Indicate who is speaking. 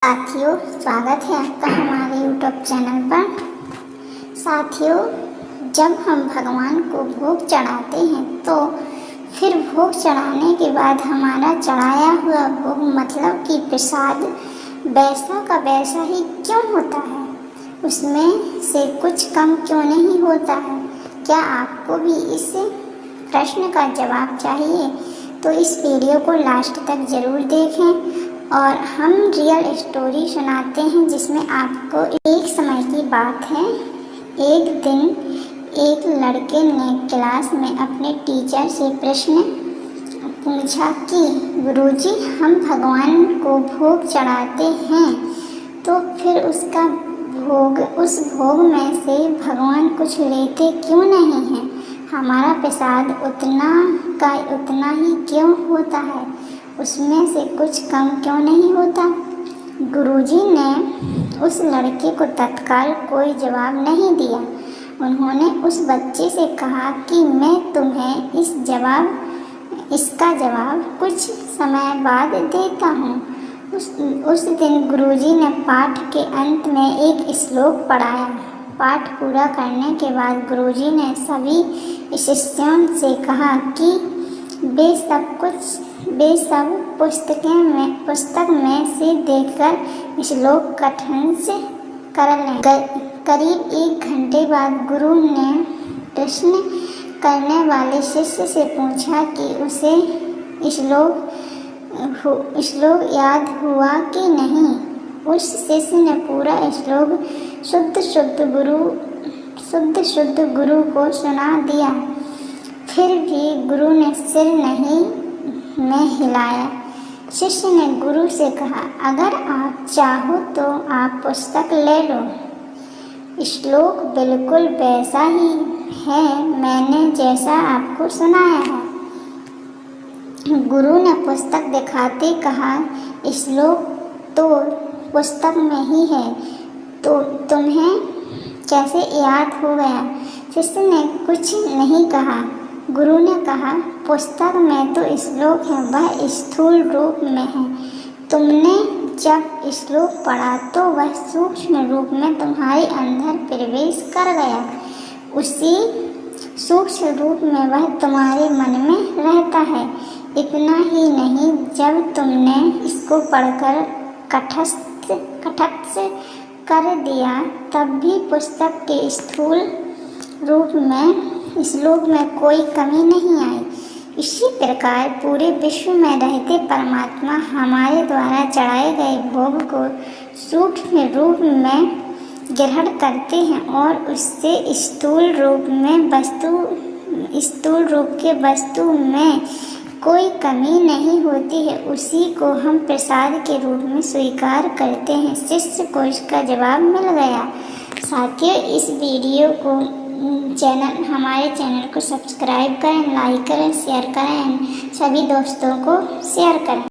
Speaker 1: साथियों, स्वागत है आपका हमारे यूट्यूब चैनल पर। साथियों, जब हम भगवान को भोग चढ़ाते हैं तो फिर भोग चढ़ाने के बाद हमारा चढ़ाया हुआ भोग मतलब कि प्रसाद वैसा का वैसा ही क्यों होता है? उसमें से कुछ कम क्यों नहीं होता है? क्या आपको भी इस प्रश्न का जवाब चाहिए? तो इस वीडियो को लास्ट तक ज़रूर देखें और हम रियल स्टोरी सुनाते हैं जिसमें आपको एक समय की बात है। एक दिन एक लड़के ने क्लास में अपने टीचर से प्रश्न पूछा कि गुरुजी, हम भगवान को भोग चढ़ाते हैं तो फिर उस भोग में से भगवान कुछ लेते क्यों नहीं हैं? हमारा प्रसाद उतना का उतना ही क्यों होता है? उसमें से कुछ कम क्यों नहीं होता? गुरुजी ने उस लड़के को तत्काल कोई जवाब नहीं दिया। उन्होंने उस बच्चे से कहा कि मैं तुम्हें इसका जवाब कुछ समय बाद देता हूँ। उस दिन गुरुजी ने पाठ के अंत में एक श्लोक पढ़ाया। पाठ पूरा करने के बाद गुरुजी ने सभी शिष्यों से कहा कि वे सब पुस्तक में से देखकर श्लोक कंठ कर लें। करीब 1 घंटे बाद गुरु ने प्रश्न करने वाले शिष्य से पूछा कि उसे श्लोक याद हुआ कि नहीं। उस शिष्य ने पूरा श्लोक शुद्ध गुरु को सुना दिया। फिर भी गुरु ने सिर नहीं में हिलाया। शिष्य ने गुरु से कहा, अगर आप चाहो तो आप पुस्तक ले लो। श्लोक बिल्कुल वैसा ही है मैंने जैसा आपको सुनाया है। गुरु ने पुस्तक दिखाते कहा, श्लोक तो पुस्तक में ही है, तो तुम्हें कैसे याद हो गया? शिष्य ने कुछ नहीं कहा। गुरु ने कहा, पुस्तक में तो श्लोक है, वह स्थूल रूप में है। तुमने जब श्लोक पढ़ा तो वह सूक्ष्म रूप में तुम्हारे अंदर प्रवेश कर गया। उसी सूक्ष्म रूप में वह तुम्हारे मन में रहता है। इतना ही नहीं, जब तुमने इसको पढ़कर कंठस्थ कर दिया तब भी पुस्तक के स्थूल रूप में श्लोक में कोई कमी नहीं आई। इसी प्रकार पूरे विश्व में रहते परमात्मा हमारे द्वारा चढ़ाए गए भोग को सूक्ष्म रूप में ग्रहण करते हैं और उससे स्थूल रूप के वस्तु में कोई कमी नहीं होती है। उसी को हम प्रसाद के रूप में स्वीकार करते हैं। शिष्य को इसका जवाब मिल गया। साथियों, इस वीडियो को हमारे चैनल को सब्सक्राइब करें, लाइक करें, शेयर करें, सभी दोस्तों को शेयर करें।